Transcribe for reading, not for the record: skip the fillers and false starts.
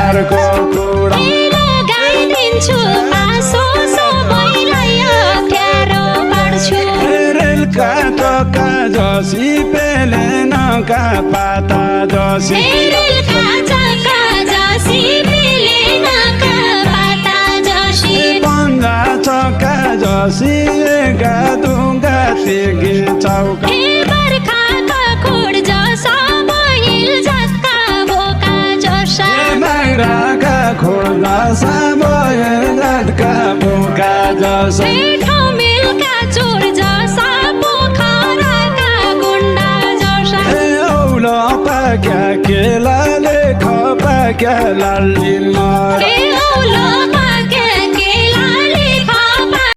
घरको कुरा लगाइदिन्छु मासु सबैलाई अप्ठ्यारो पार्छु रेलका चक्का जसी पेलेनका पाता जसी रेलका चक्का जसी पेलेनका पाता जसी पन्जा चक्का जसी गादुगा तिगी चौका बर्खाका खोड जसा बहिल जस्ता बोका जसा बाग्राका खोड जसा बहिल जस्ता बोका जसा ठमेलका चोर जसा पोखराका गुन्डा जसा औलो पाक्या केलाले खपाक्या लाली मर औलो